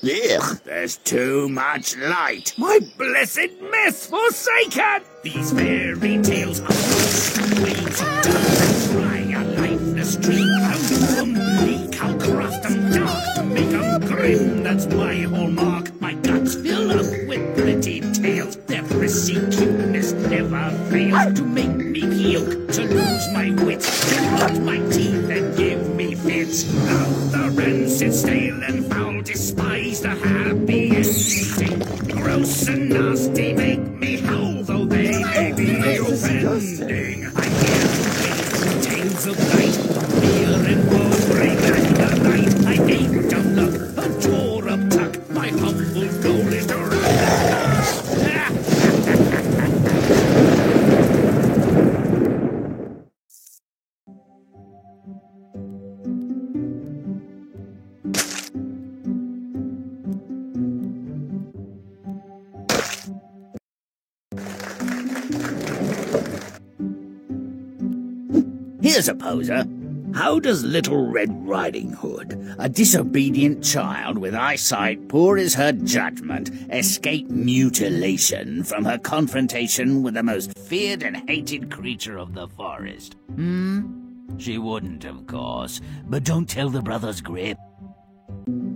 Ugh, there's too much light. My blessed mess forsaken! These fairy tales are false. Waves of dirt dry a lifeless tree. How do 'em bleak, how craft 'em dark, make 'em grim, that's my hallmark. My guts fill up with pretty tales. Their prissy cuteness never fails to make me puke, to lose my wits, to rot my teeth and give me fits. Love the rancid, stale and foul, despise the happy and eating. Gross and nasty make me howl, though they may be offending. I hear tales of night, fear and woe bring back the night. I aimed a look, a tore up tuck, my humble goal is to Here's a poser. How does Little Red Riding Hood, a disobedient child with eyesight poor as her judgment, escape mutilation from her confrontation with the most feared and hated creature of the forest? She wouldn't, of course, but don't tell the brothers Grip.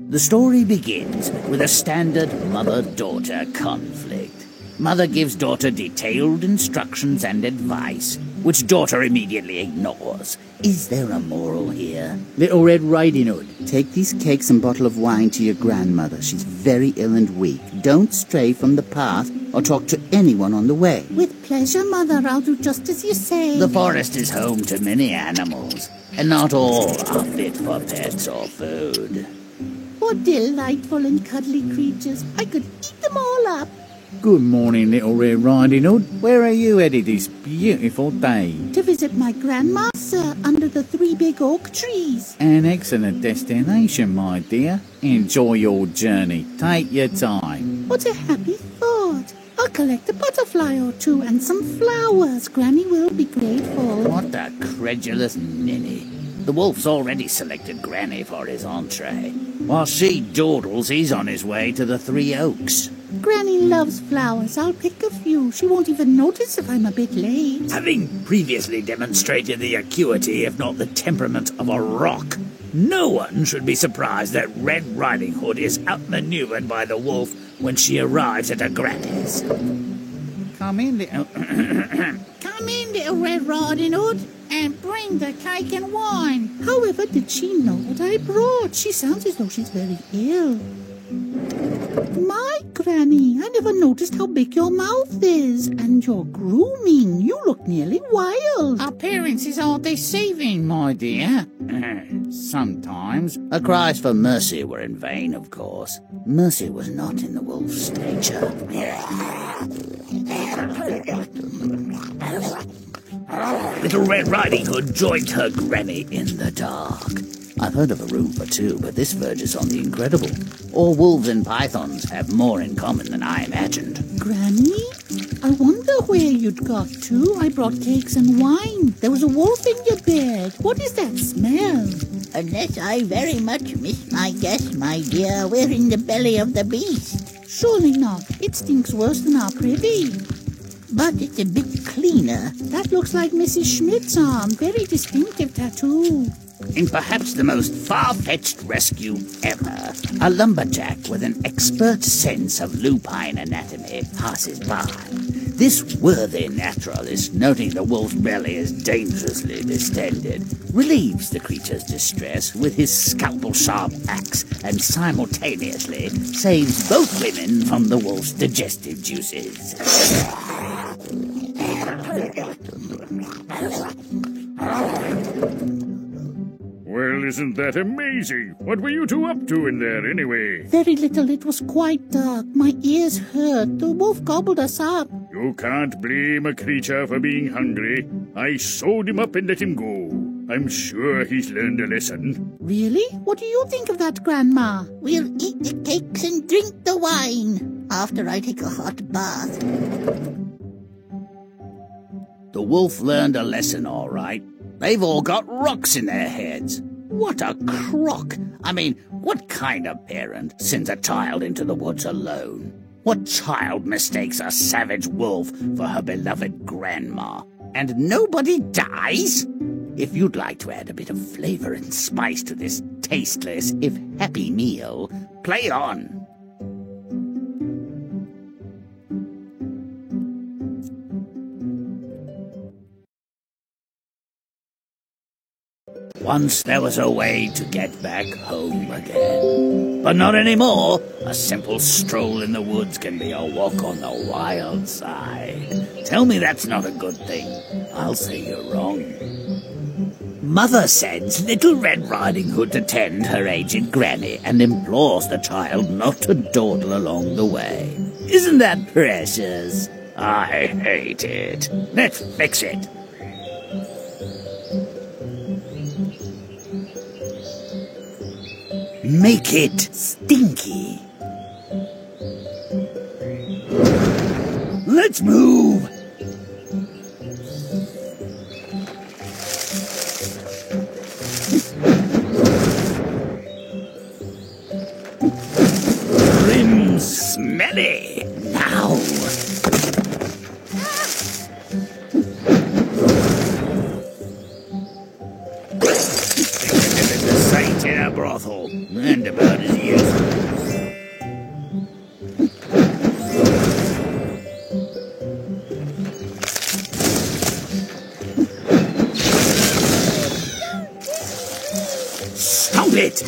The story begins with a standard mother-daughter conflict. Mother gives daughter detailed instructions and advice, which daughter immediately ignores. Is there a moral here? Little Red Riding Hood, take these cakes and bottle of wine to your grandmother. She's very ill and weak. Don't stray from the path or talk to anyone on the way. With pleasure, Mother. I'll do just as you say. The forest is home to many animals, and not all are fit for pets or food. What delightful and cuddly creatures. I could eat them all up. Good morning, Little Red Riding Hood. Where are you headed this beautiful day? To visit my grandma, sir, under the 3 big oak trees. An excellent destination, my dear. Enjoy your journey. Take your time. What a happy thought. I'll collect a butterfly or two and some flowers. Granny will be grateful. What a credulous ninny. The wolf's already selected Granny for his entree. While she dawdles, he's on his way to the 3 Oaks. Granny loves flowers. I'll pick a few. She won't even notice if I'm a bit late. Having previously demonstrated the acuity, if not the temperament, of a rock, no one should be surprised that Red Riding Hood is outmaneuvered by the wolf when she arrives at her granny's. Come in, little... Come in, Little Red Riding Hood, and bring the cake and wine. However, did she know what I brought? She sounds as though she's very ill. My Granny, I never noticed how big your mouth is. And your grooming. You look nearly wild. Appearances are deceiving, my dear. Sometimes. Her cries for mercy were in vain, of course. Mercy was not in the wolf's nature. Little Red Riding Hood joined her granny in the dark. I've heard of a room for 2, but this verges on the incredible. All wolves and pythons have more in common than I imagined. Granny? I wonder where you'd got to. I brought cakes and wine. There was a wolf in your bed. What is that smell? Unless I very much miss my guess, my dear, we're in the belly of the beast. Surely not. It stinks worse than our privy. But it's a bit cleaner. That looks like Mrs. Schmidt's arm. Very distinctive tattoo. In perhaps the most far-fetched rescue ever, a lumberjack with an expert sense of lupine anatomy passes by. This worthy naturalist, noting the wolf's belly is dangerously distended, relieves the creature's distress with his scalpel-sharp axe and simultaneously saves both women from the wolf's digestive juices. Well, isn't that amazing? What were you 2 up to in there, anyway? Very little. It was quite dark. My ears hurt. The wolf gobbled us up. You can't blame a creature for being hungry. I sewed him up and let him go. I'm sure he's learned a lesson. Really? What do you think of that, Grandma? We'll eat the cakes and drink the wine after I take a hot bath. The wolf learned a lesson, all right. They've all got rocks in their heads. What a crock! I mean, What kind of parent sends a child into the woods alone? What child mistakes a savage wolf for her beloved grandma? And nobody dies? If you'd like to add a bit of flavor and spice to this tasteless, if happy meal, play on. Once there was a way to get back home again. But not anymore. A simple stroll in the woods can be a walk on the wild side. Tell me that's not a good thing. I'll say you're wrong. Mother sends Little Red Riding Hood to tend her aged granny and implores the child not to dawdle along the way. Isn't that precious? I hate it. Let's fix it. Make it stinky. Let's move. Grim smelly. Now. Sight in a brothel, and about as useful. Stop it!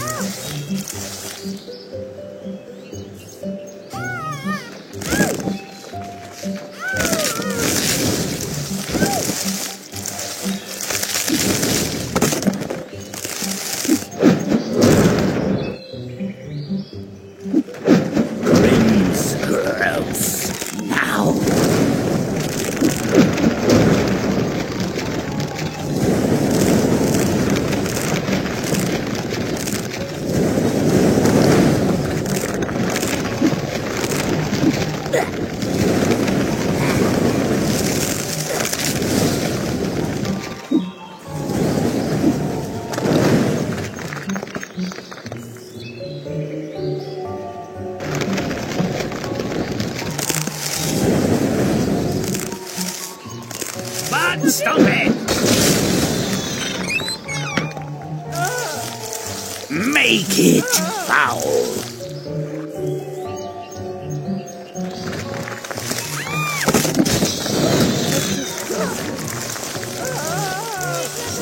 Stop it! Make it foul!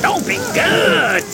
Don't be good!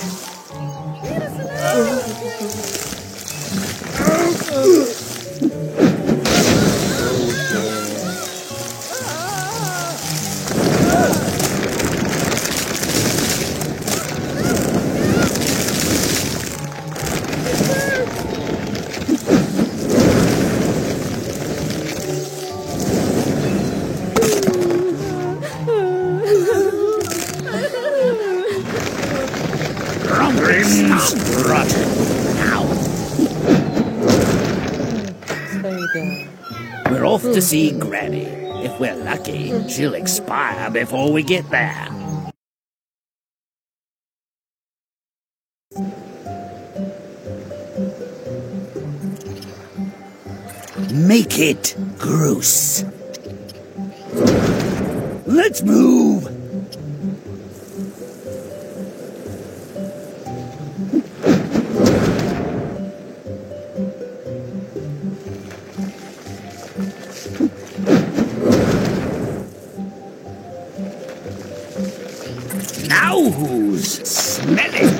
We're off to see Granny. If we're lucky, she'll expire before we get there. Make it gross. Let's move. Now who's smelling?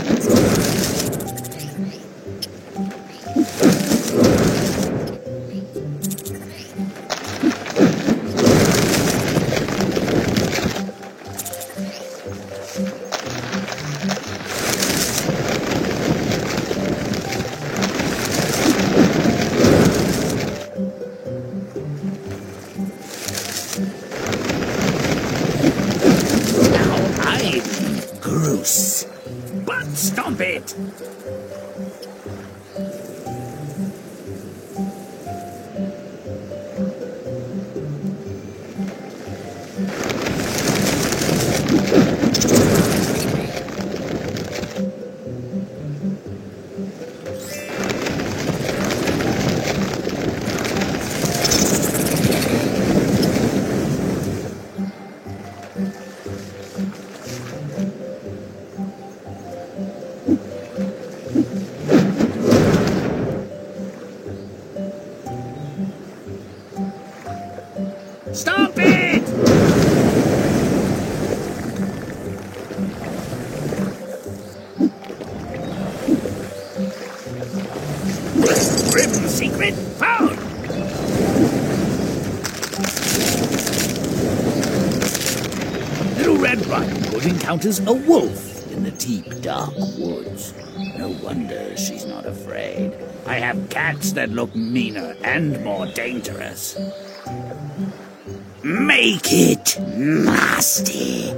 But stomp it! Stop it! Grim secret found! Little Red Riding Hood encounters a wolf in the deep, dark woods. No wonder she's not afraid. I have cats that look meaner and more dangerous. Make it nasty.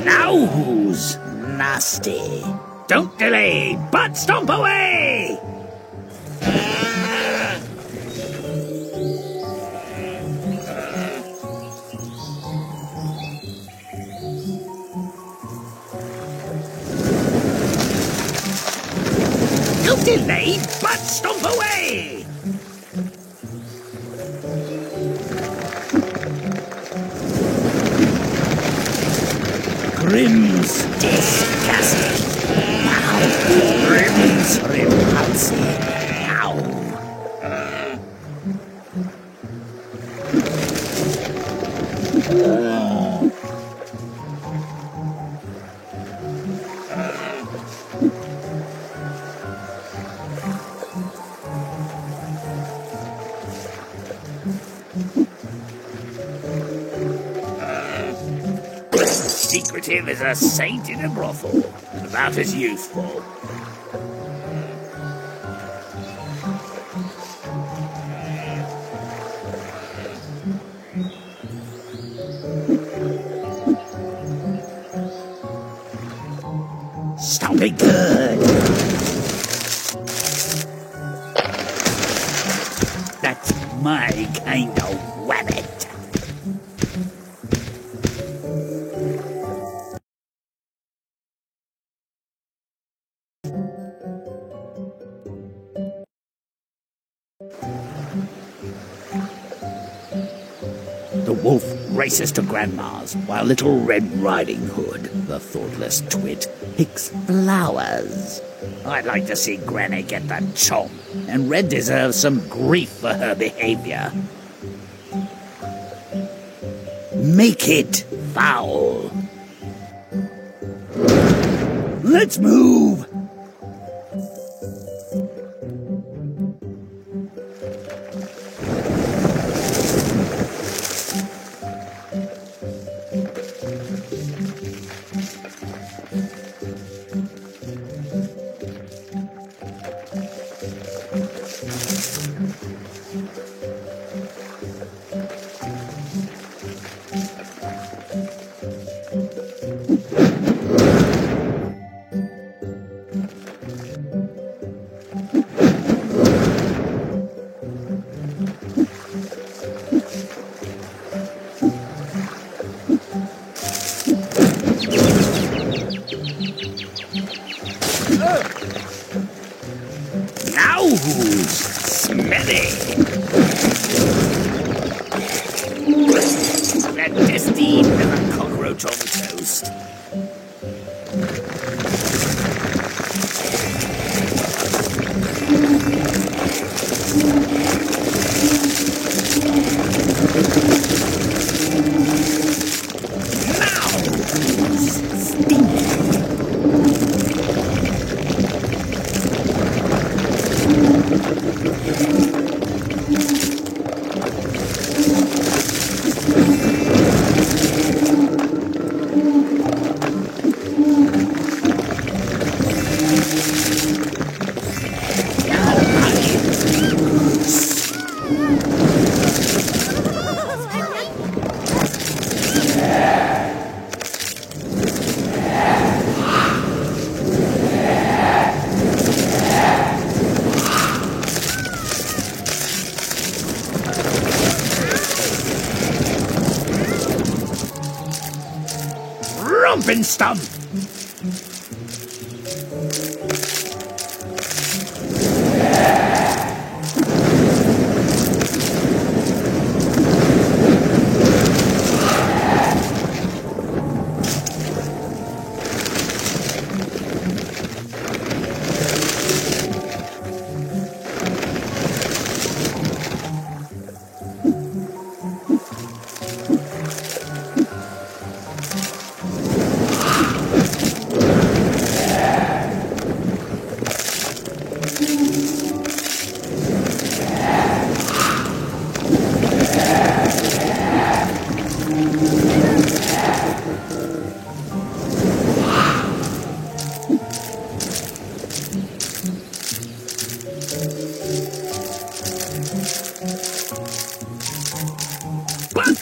Now who's nasty? Don't delay, but stomp away! Don't delay, but stomp away! Grim's disgusting. Now, Grim's repulsive. Now. Secretive as a saint in a brothel, and about as useful. Stop it good. That's my kind of wabbit. The wolf races to Grandma's, while Little Red Riding Hood, the thoughtless twit, picks flowers. I'd like to see Granny get the chomp, and Red deserves some grief for her behavior. Make it foul. Let's move. Now who's smelly? That disty as a cockroach on toast. been stung.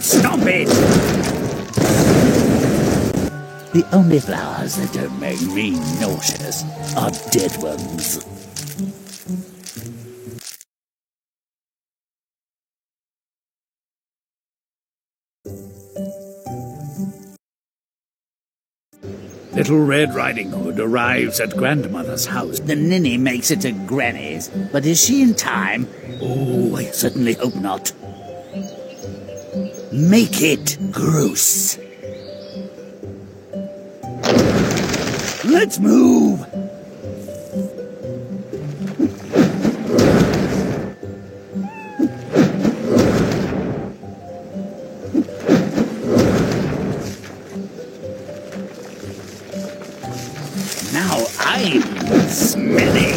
Stop it! The only flowers that don't make me nauseous are dead ones. Little Red Riding Hood arrives at Grandmother's house. The ninny makes it to Granny's, but is she in time? Oh, I certainly hope not. Make it gross. Let's move! Now I'm smelly.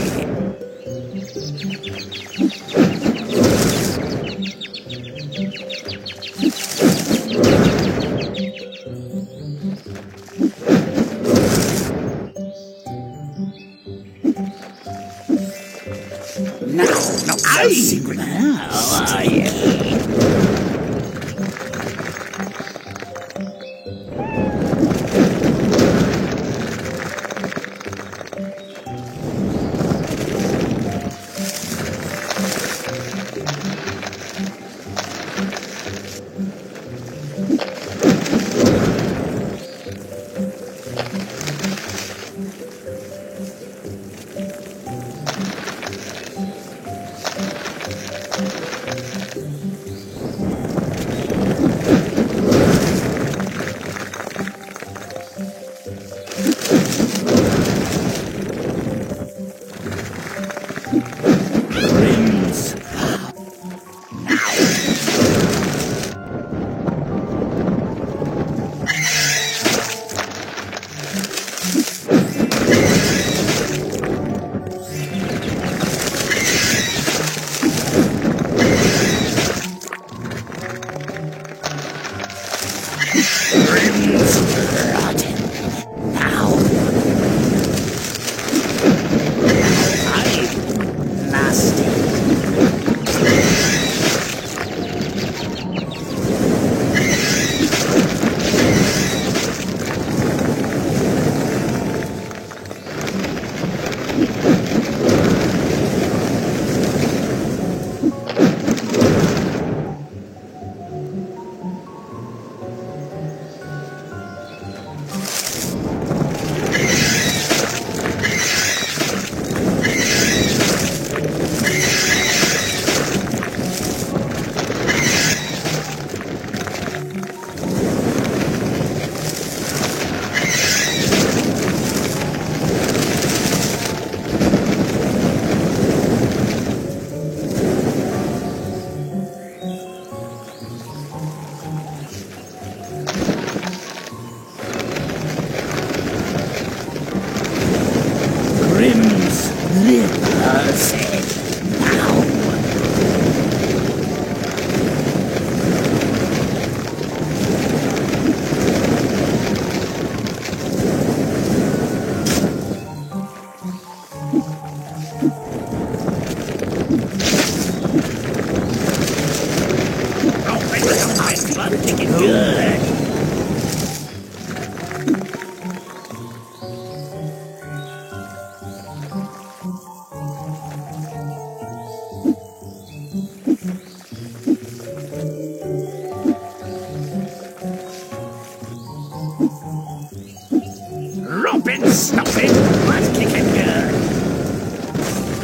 Now I secret. Now I...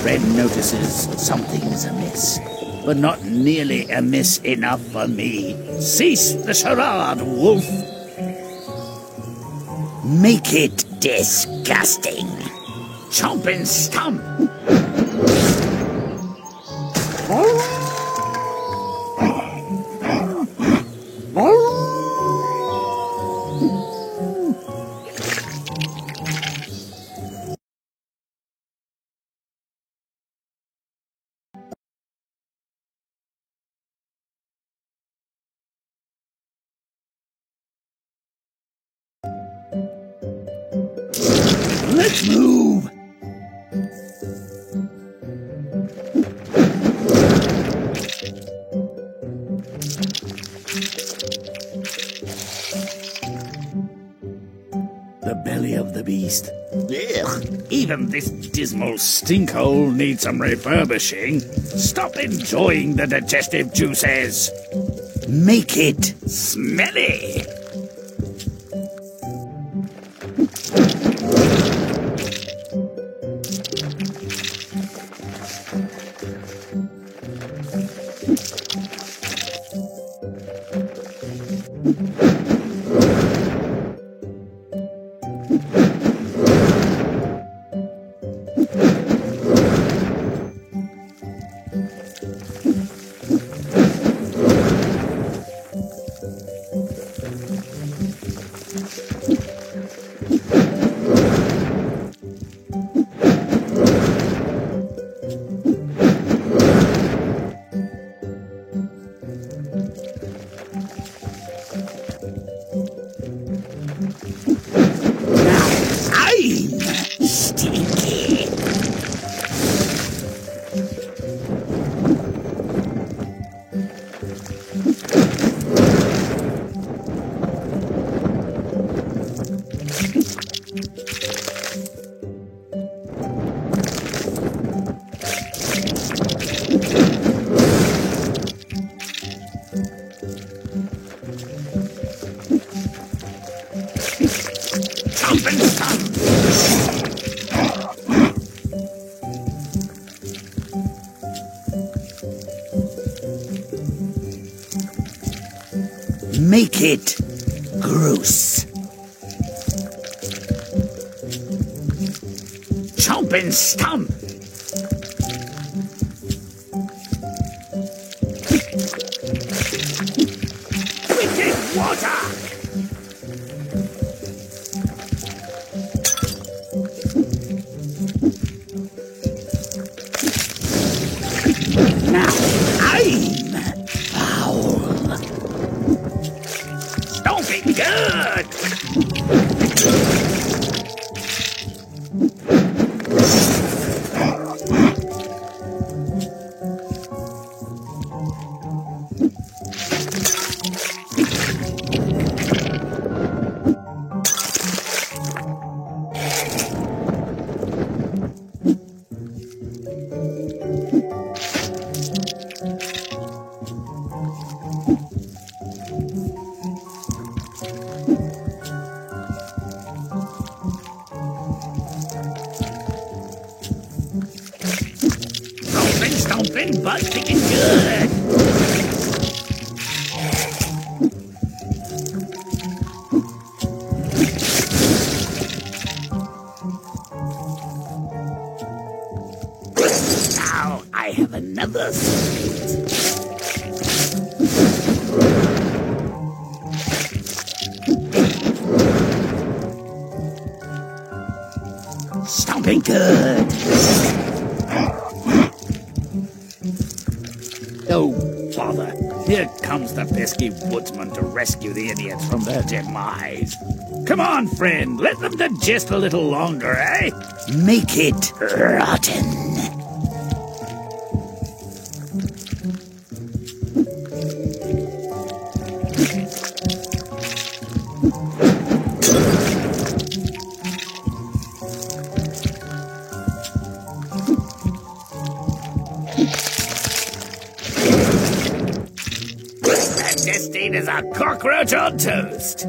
friend notices something's amiss, but not nearly amiss enough for me. Cease the charade, wolf. Make it disgusting. Chomp and stomp. Let's move! The belly of the beast. Ugh, even this dismal stinkhole needs some refurbishing. Stop enjoying the digestive juices. Make it smelly. Make it gross. Chomp and stomp. Wicked water. Now I'm foul. Stomping good. Stomping, but sticking good. Now I have another secret. Stomping good. Oh, bother. Here comes the pesky woodsman to rescue the idiots from their demise. Come on, friend. Let them digest a little longer, eh? Make it rotten. Justine is a cockroach on toast.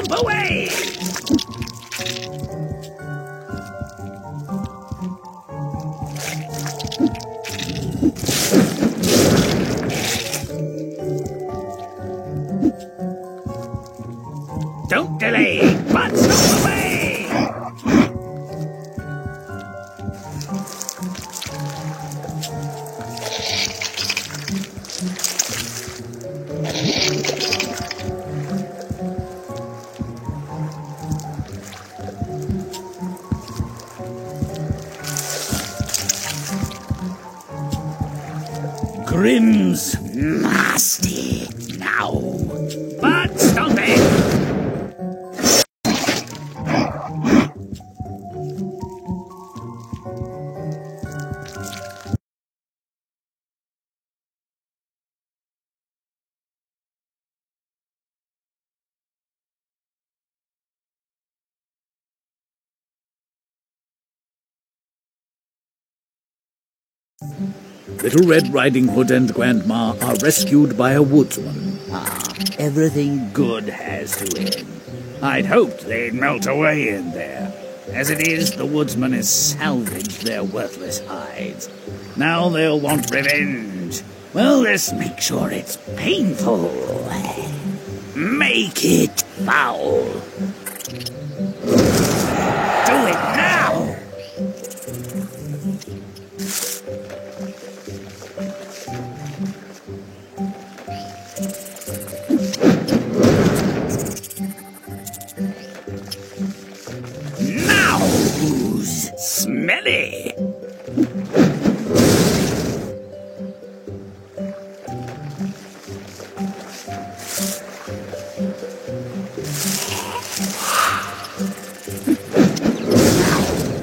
Stomp away! Don't delay, but stomp away! Grim's nasty now, but stomp it! Little Red Riding Hood and Grandma are rescued by a woodsman. Everything good has to end. I'd hoped they'd melt away in there. As it is, the woodsman has salvaged their worthless hides. Now they'll want revenge. Well, let's make sure it's painful. Make it foul. Do it now! Smelly!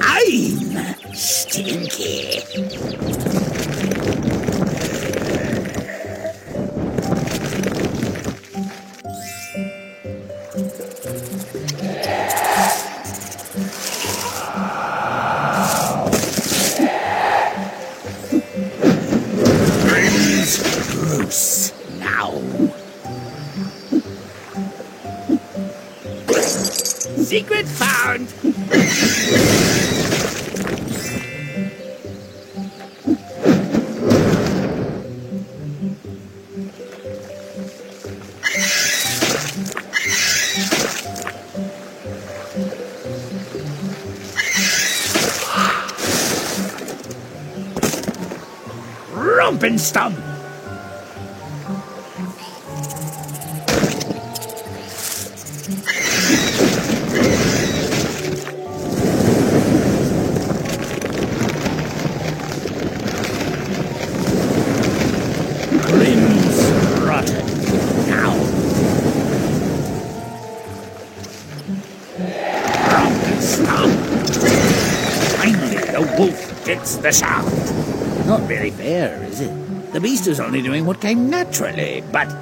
I'm stinky! Secret found! Rump and stump! Gets the shaft. Not very fair, is it? The beast is only doing what came naturally, but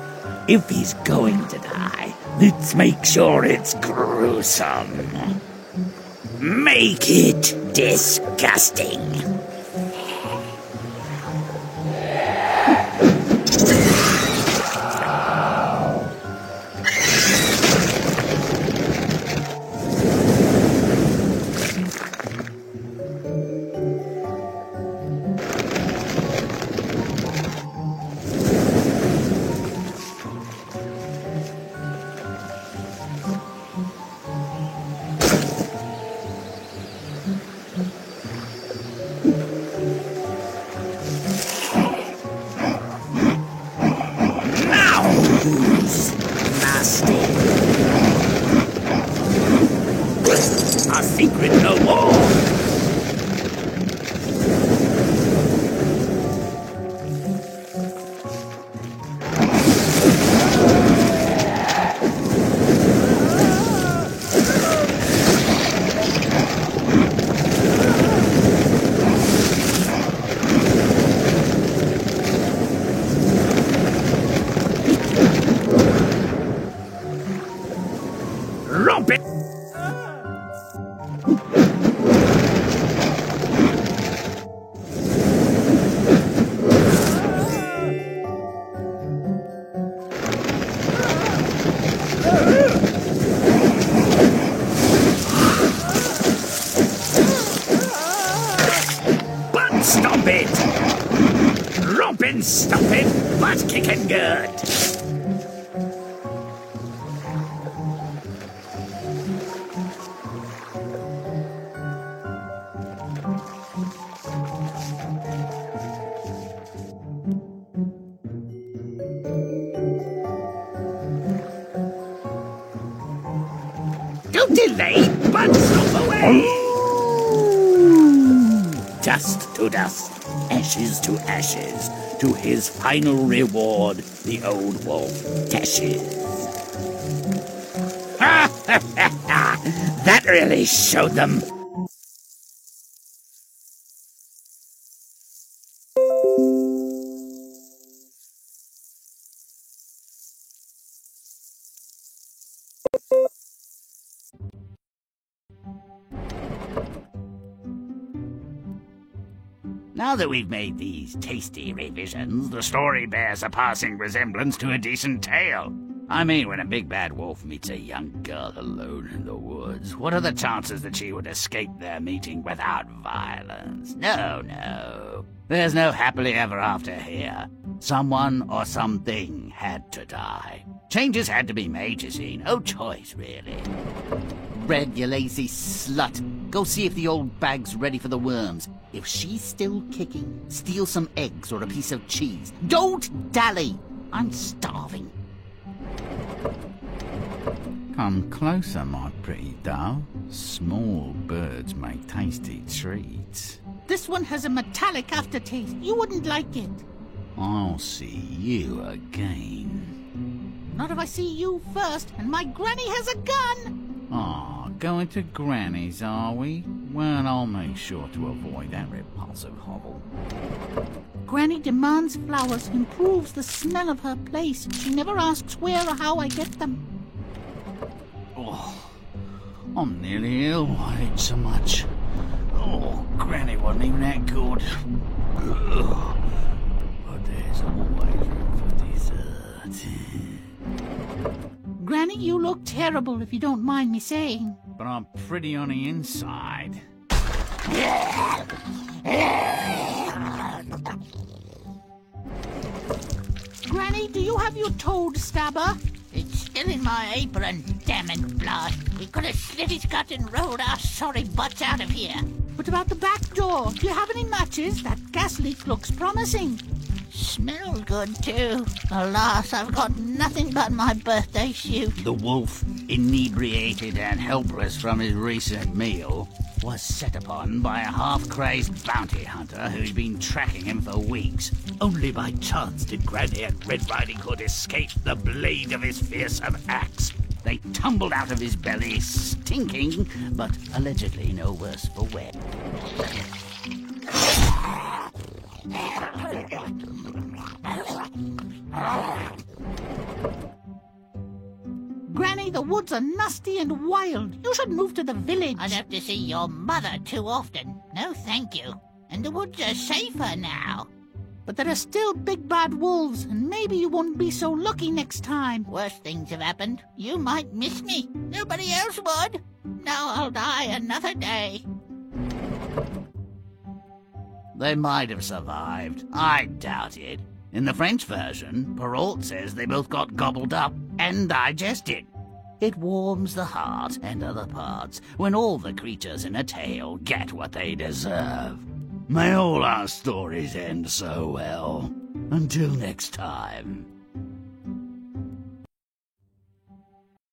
if he's going to die, let's make sure it's gruesome. Make it disgusting. A secret no more! Romp it! I'm stomping, butt kicking good. Don't delay, but stomp away! Dust to dust, ashes to ashes, to his final reward, the old wolf dashes. That really showed them. Now that we've made these tasty revisions, the story bears a passing resemblance to a decent tale. I mean, when a big bad wolf meets a young girl alone in the woods, what are the chances that she would escape their meeting without violence? No, no. There's no happily ever after here. Someone or something had to die. Changes had to be made, you see. No choice, really. Red, you lazy slut. Go see if the old bag's ready for the worms. If she's still kicking, steal some eggs or a piece of cheese. Don't dally! I'm starving. Come closer, my pretty doll. Small birds make tasty treats. This one has a metallic aftertaste. You wouldn't like it. I'll see you again. Not if I see you first, and my granny has a gun! Ah, going to Granny's, are we? Well, I'll make sure to avoid that repulsive hovel. Granny demands flowers, improves the smell of her place. She never asks where or how I get them. Oh, I'm nearly ill. I ate so much. Oh, Granny wasn't even that good. Ugh. But there's always room for dessert. Granny, you look terrible, if you don't mind me saying. But I'm pretty on the inside. Granny, do you have your toad stabber? It's still in my apron, damn it, blood. We could have slit his gut and rolled our sorry butts out of here. What about the back door? Do you have any matches? That gas leak looks promising. Smells good, too. Alas, I've got nothing but my birthday suit. The wolf, inebriated and helpless from his recent meal, was set upon by a half-crazed bounty hunter who'd been tracking him for weeks. Only by chance did Granny and Red Riding Hood escape the blade of his fearsome axe. They tumbled out of his belly, stinking, but allegedly no worse for wear. Granny, the woods are nasty and wild. You should move to the village. I'd have to see your mother too often. No, thank you. And the woods are safer now. But there are still big bad wolves, and maybe you won't be so lucky next time. Worse things have happened. You might miss me. Nobody else would. Now I'll die another day. They might have survived. I doubt it. In the French version, Perrault says they both got gobbled up and digested. It warms the heart and other parts when all the creatures in a tale get what they deserve. May all our stories end so well. Until next time.